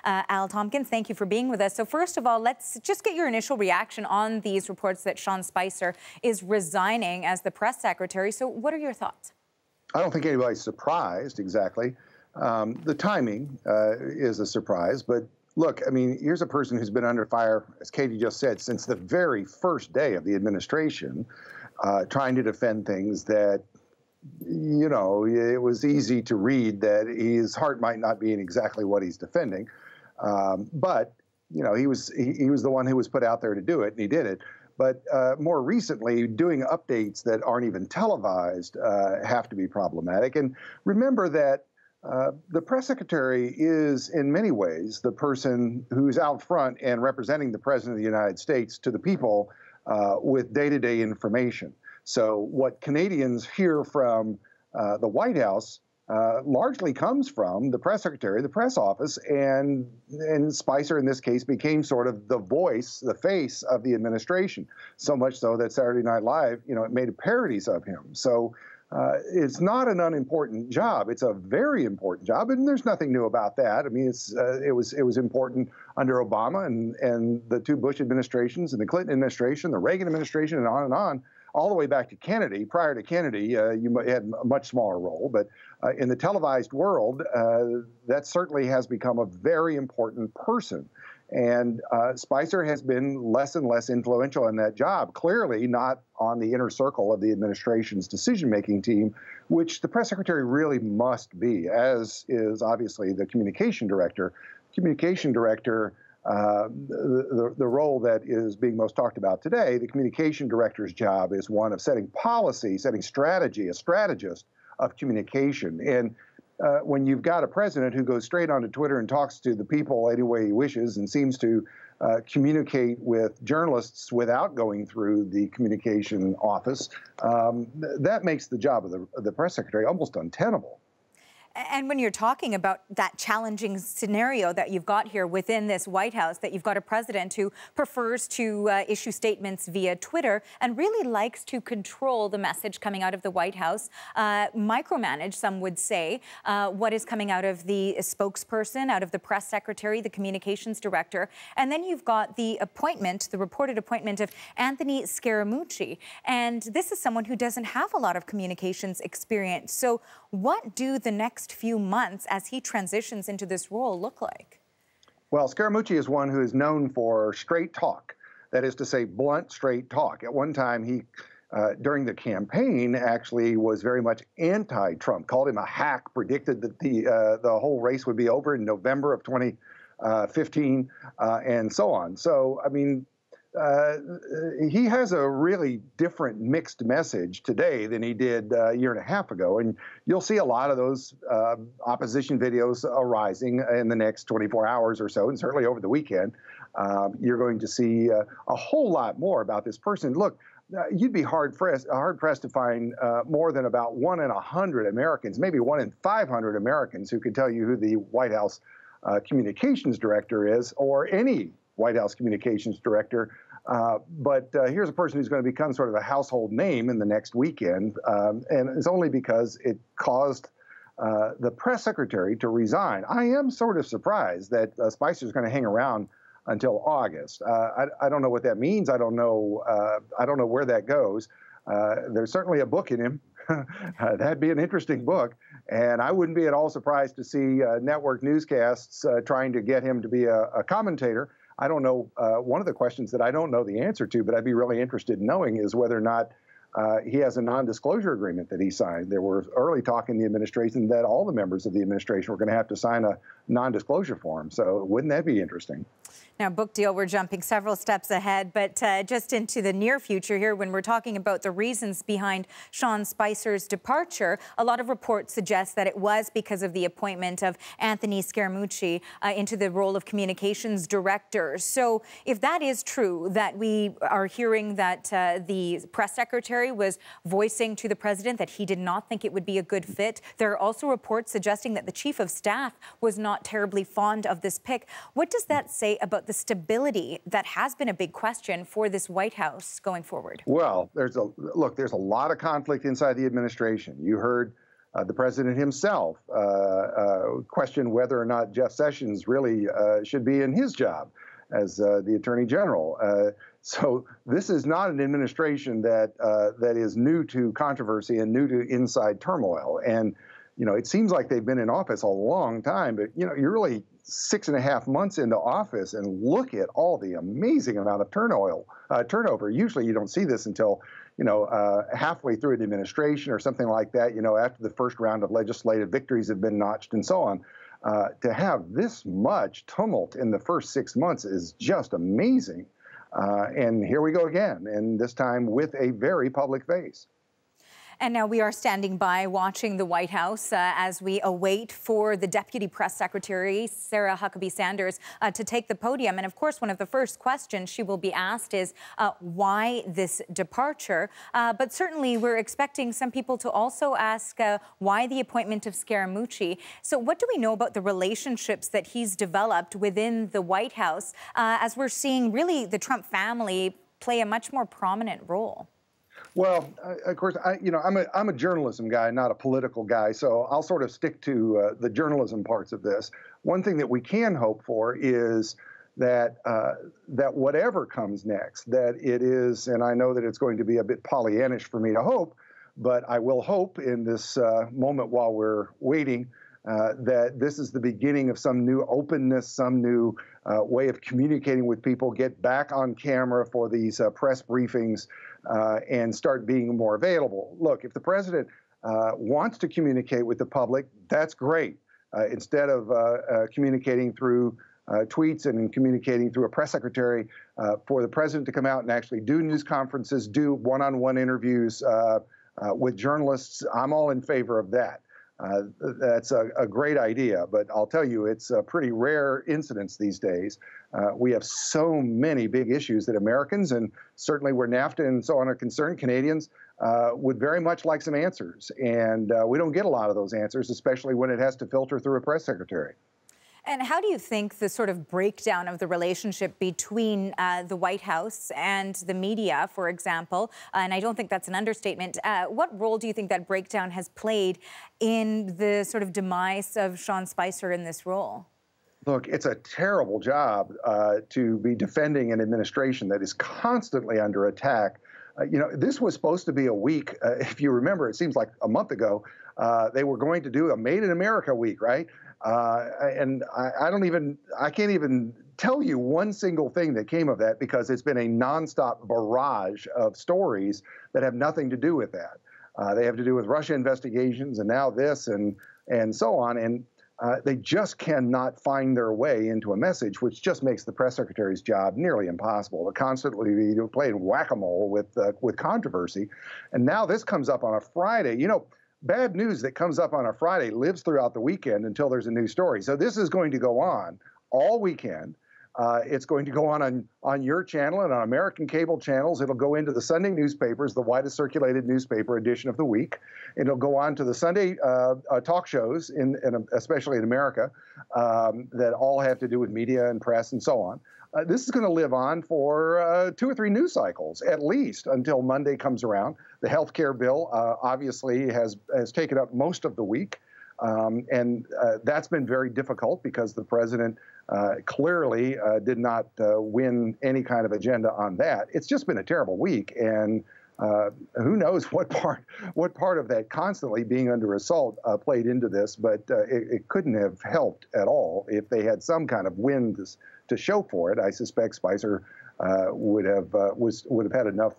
Al Tompkins, thank you for being with us. So first of all, let's just get your initial reaction on these reports that Sean Spicer is resigning as the press secretary. So what are your thoughts? I don't think anybody's surprised exactly. The timing is a surprise, but look, I mean, here's a person who's been under fire, as Katie just said, since the very first day of the administration, trying to defend things that, you know, it was easy to read that his heart might not be in exactly what he's defending. But, you know, he was the one who was put out there to do it, and he did it. But more recently, doing updates that aren't even televised have to be problematic. And remember that the press secretary is, in many ways, the person who's out front and representing the President of the United States to the people with day-to-day information. So what Canadians hear from the White House largely comes from the press secretary, the press office, and Spicer, in this case, became sort of the voice, the face of the administration. So much so that Saturday Night Live, you know, it made parodies of him. So it's not an unimportant job. It's a very important job, and there's nothing new about that. I mean, it was important under Obama and the two Bush administrations and the Clinton administration, the Reagan administration, and on, all the way back to Kennedy. Prior to Kennedy, you had a much smaller role, but in the televised world, that certainly has become a very important person. And Spicer has been less and less influential in that job, clearly not on the inner circle of the administration's decision-making team, which the press secretary really must be, as is obviously the communication director. Communication director, the role that is being most talked about today, the communication director's job is one of setting policy, setting strategy, a strategist of communication. And when you've got a president who goes straight onto Twitter and talks to the people any way he wishes and seems to communicate with journalists without going through the communication office, that makes the job of the press secretary almost untenable. And when you're talking about that challenging scenario that you've got here within this White House, that you've got a president who prefers to issue statements via Twitter and really likes to control the message coming out of the White House, micromanage, some would say, what is coming out of the spokesperson, out of the press secretary, the communications director. And then you've got the appointment, the reported appointment of Anthony Scaramucci. And this is someone who doesn't have a lot of communications experience. So what do the next few months as he transitions into this role look like? Well, Scaramucci is one who is known for straight talk. That is to say, blunt, straight talk. At one time, he, during the campaign, actually was very much anti-Trump, called him a hack, predicted that the whole race would be over in November of 2015, and so on. So, I mean, he has a really different mixed message today than he did a year and a half ago. And you'll see a lot of those opposition videos arising in the next 24 hours or so, and certainly over the weekend. You're going to see a whole lot more about this person. Look, you'd be hard-pressed to find more than about 1 in 100 Americans, maybe 1 in 500 Americans who could tell you who the White House communications director is, or any White House communications director. But here's a person who's going to become sort of a household name in the next weekend. And it's only because it caused the press secretary to resign. I am sort of surprised that Spicer's going to hang around until August. I don't know what that means. I don't know where that goes. There's certainly a book in him. That'd be an interesting book. And I wouldn't be at all surprised to see network newscasts trying to get him to be a commentator. I don't know, one of the questions that I don't know the answer to, but I'd be really interested in knowing is whether or not he has a non-disclosure agreement that he signed. There was early talk in the administration that all the members of the administration were going to have to sign a non-disclosure form. So wouldn't that be interesting? Now, book deal, we're jumping several steps ahead, but just into the near future here, when we're talking about the reasons behind Sean Spicer's departure, a lot of reports suggest that it was because of the appointment of Anthony Scaramucci into the role of communications director. So if that is true, that we are hearing that the press secretary was voicing to the president that he did not think it would be a good fit, there are also reports suggesting that the chief of staff was not terribly fond of this pick. What does that say about the stability that has been a big question for this White House going forward? Well, there's a lot of conflict inside the administration. You heard The president himself questioned whether or not Jeff Sessions really should be in his job as the Attorney General. So this is not an administration that that is new to controversy and new to inside turmoil. And it seems like they've been in office a long time, but you're really 6.5 months into office, and look at all the amazing amount of turnover. Usually, you don't see this until halfway through an administration or something like that. After the first round of legislative victories have been notched and so on. To have this much tumult in the first 6 months is just amazing. And here we go again, and this time with a very public face. And now we are standing by watching the White House as we await for the Deputy Press Secretary, Sarah Huckabee Sanders, to take the podium. And of course, one of the first questions she will be asked is why this departure? But certainly we're expecting some people to also ask why the appointment of Scaramucci. So what do we know about the relationships that he's developed within the White House as we're seeing really the Trump family play a much more prominent role? Well, of course, I'm a journalism guy, not a political guy, so I'll sort of stick to the journalism parts of this. One thing that we can hope for is that that whatever comes next, that it is, and I know that it's going to be a bit Pollyannish for me to hope, but I will hope in this moment while we're waiting that this is the beginning of some new openness, some new way of communicating with people, get back on camera for these press briefings and start being more available. Look, if the president wants to communicate with the public, that's great. Instead of communicating through tweets and communicating through a press secretary, for the president to come out and actually do news conferences, do one-on-one interviews with journalists, I'm all in favor of that. That's a great idea, but I'll tell you, it's a pretty rare incidence these days. We have so many big issues that Americans, and certainly where NAFTA and so on are concerned, Canadians would very much like some answers. And we don't get a lot of those answers, especially when it has to filter through a press secretary. And how do you think the sort of breakdown of the relationship between the White House and the media, for example, and I don't think that's an understatement, what role do you think that breakdown has played in the sort of demise of Sean Spicer in this role? Look, it's a terrible job to be defending an administration that is constantly under attack. This was supposed to be a week. If you remember, it seems like a month ago, they were going to do a Made in America week, right? And I can't even tell you one single thing that came of that, because it's been a nonstop barrage of stories that have nothing to do with that. They have to do with Russia investigations and now this and so on. And they just cannot find their way into a message, which just makes the press secretary's job nearly impossible. To constantly be playing whack-a-mole with controversy. And now this comes up on a Friday. Bad news that comes up on a Friday lives throughout the weekend until there's a new story. So this is going to go on all weekend. It's going to go on your channel and on American cable channels. It'll go into the Sunday newspapers, the widest circulated newspaper edition of the week. It'll go on to the Sunday talk shows, especially in America, that all have to do with media and press and so on. This is going to live on for 2 or 3 news cycles, at least, until Monday comes around. The health care bill obviously has taken up most of the week. And that's been very difficult because the president clearly did not win any kind of agenda on that. It's just been a terrible week. And who knows what part of that constantly being under assault played into this, but it couldn't have helped at all if they had some kind of win to show for it. I suspect Spicer would have had enough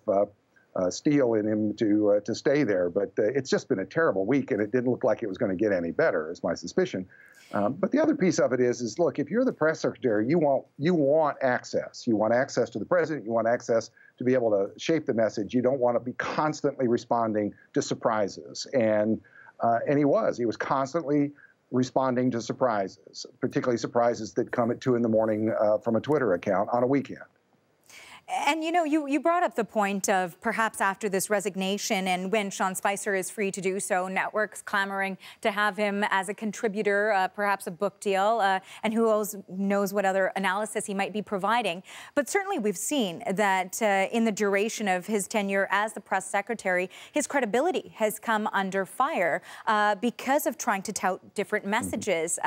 steel in him to stay there, but it's just been a terrible week, and it didn't look like it was going to get any better, is my suspicion. But the other piece of it is look, if you're the press secretary, you want access. You want access to the president. You want access to be able to shape the message. You don't want to be constantly responding to surprises, and he was constantly responding to surprises, particularly surprises that come at 2 in the morning from a Twitter account on a weekend. And, you know, you brought up the point of perhaps after this resignation and when Sean Spicer is free to do so, networks clamoring to have him as a contributor, perhaps a book deal, and who knows what other analysis he might be providing. But certainly we've seen that in the duration of his tenure as the press secretary, his credibility has come under fire because of trying to tout different messages,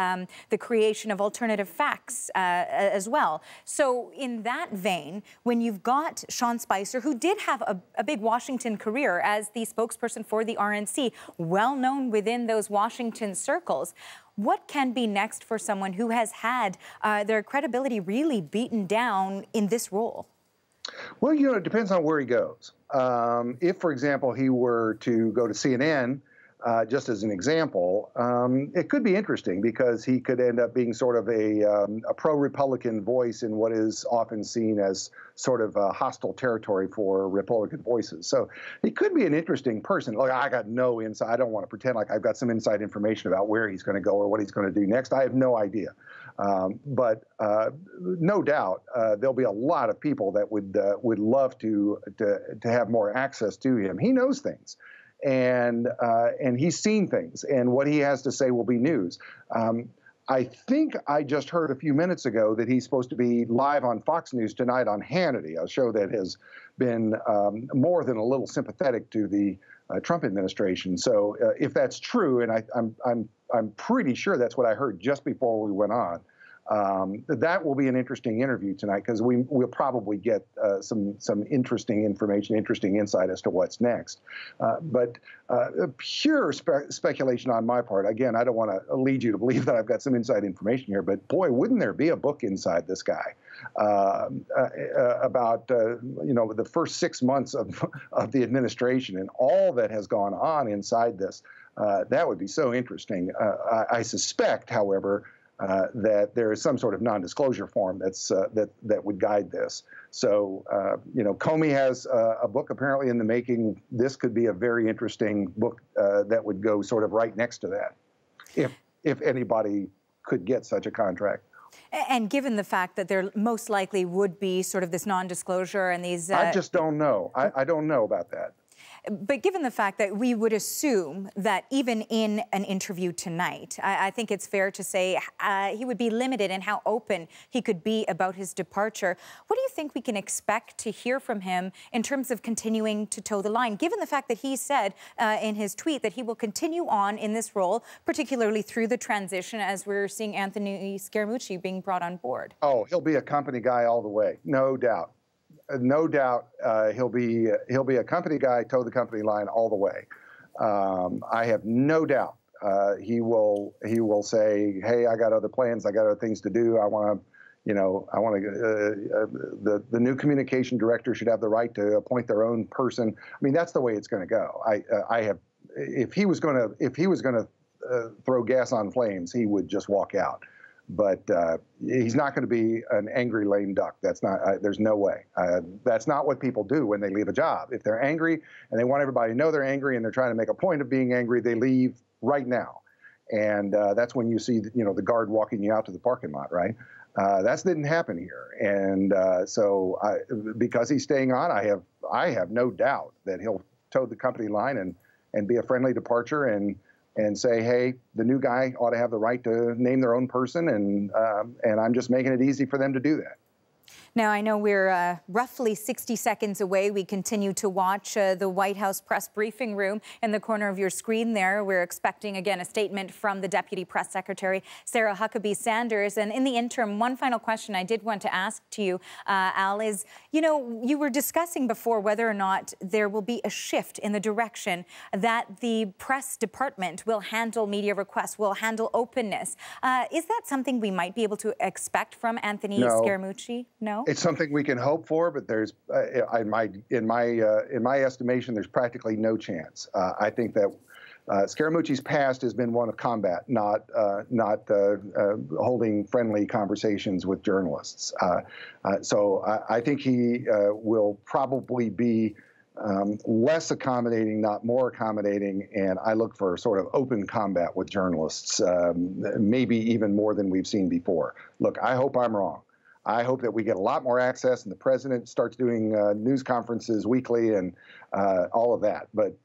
the creation of alternative facts as well. So in that vein, when you've got Sean Spicer, who did have a big Washington career as the spokesperson for the RNC, well known within those Washington circles, what can be next for someone who has had their credibility really beaten down in this role? Well, you know, it depends on where he goes. If, for example, he were to go to CNN, just as an example, it could be interesting because he could end up being sort of a pro-Republican voice in what is often seen as sort of a hostile territory for Republican voices. So he could be an interesting person. Look, I got no insight. I don't want to pretend like I've got some inside information about where he's going to go or what he's going to do next. I have no idea. But no doubt there'll be a lot of people that would love to have more access to him. He knows things. And he's seen things, and what he has to say will be news. I think I just heard a few minutes ago that he's supposed to be live on Fox News tonight on Hannity, a show that has been more than a little sympathetic to the Trump administration. So if that's true, and I'm pretty sure that's what I heard just before we went on. That will be an interesting interview tonight because we'll probably get some interesting information, interesting insight as to what's next. But pure speculation on my part. Again, I don't want to lead you to believe that I've got some inside information here, but boy, wouldn't there be a book inside this guy about you know, the first 6 months of the administration and all that has gone on inside this. That would be so interesting. I suspect, however, that there is some sort of non-disclosure form that would guide this. So, you know, Comey has a book apparently in the making. This could be a very interesting book that would go sort of right next to that, if anybody could get such a contract. And given the fact that there most likely would be sort of this non-disclosure and these... I just don't know. I don't know about that. But given the fact that we would assume that even in an interview tonight, I think it's fair to say he would be limited in how open he could be about his departure. What do you think we can expect to hear from him in terms of continuing to toe the line, given the fact that he said in his tweet that he will continue on in this role, particularly through the transition as we're seeing Anthony Scaramucci being brought on board? Oh, he'll be a company guy all the way, no doubt. No doubt he'll be a company guy, toe the company line all the way. I have no doubt he will say, hey, I got other plans, I got other things to do. I want to, the new communication director should have the right to appoint their own person. I mean, that's the way it's going to go. If he was going to throw gas on flames, he would just walk out. But he's not going to be an angry lame duck. That's not. There's no way. That's not what people do when they leave a job. If they're angry and they want everybody to know they're angry and they're trying to make a point of being angry, they leave right now. And that's when you see, you know, the guard walking you out to the parking lot, right? That didn't happen here. And so because he's staying on, I have no doubt that he'll toe the company line and be a friendly departure and say, hey, the new guy ought to have the right to name their own person, and I'm just making it easy for them to do that. Now, I know we're roughly 60 seconds away. We continue to watch the White House press briefing room in the corner of your screen there. We're expecting, again, a statement from the Deputy Press Secretary, Sarah Huckabee Sanders. And in the interim, one final question I did want to ask to you, Al, is, you know, you were discussing before whether or not there will be a shift in the direction that the press department will handle media requests, will handle openness. Is that something we might be able to expect from Anthony Scaramucci? No? It's something we can hope for, but there's, in my estimation, there's practically no chance. I think that Scaramucci's past has been one of combat, not holding friendly conversations with journalists. So I think he will probably be less accommodating, not more accommodating, and I look for sort of open combat with journalists, maybe even more than we've seen before. Look, I hope I'm wrong. I hope that we get a lot more access, and the president starts doing news conferences weekly and all of that. But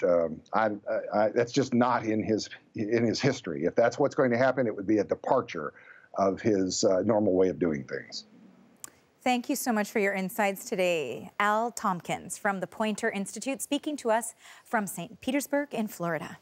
that's just not in his history. If that's what's going to happen, it would be a departure of his normal way of doing things. Thank you so much for your insights today. Al Tompkins from the Poynter Institute speaking to us from St. Petersburg in Florida.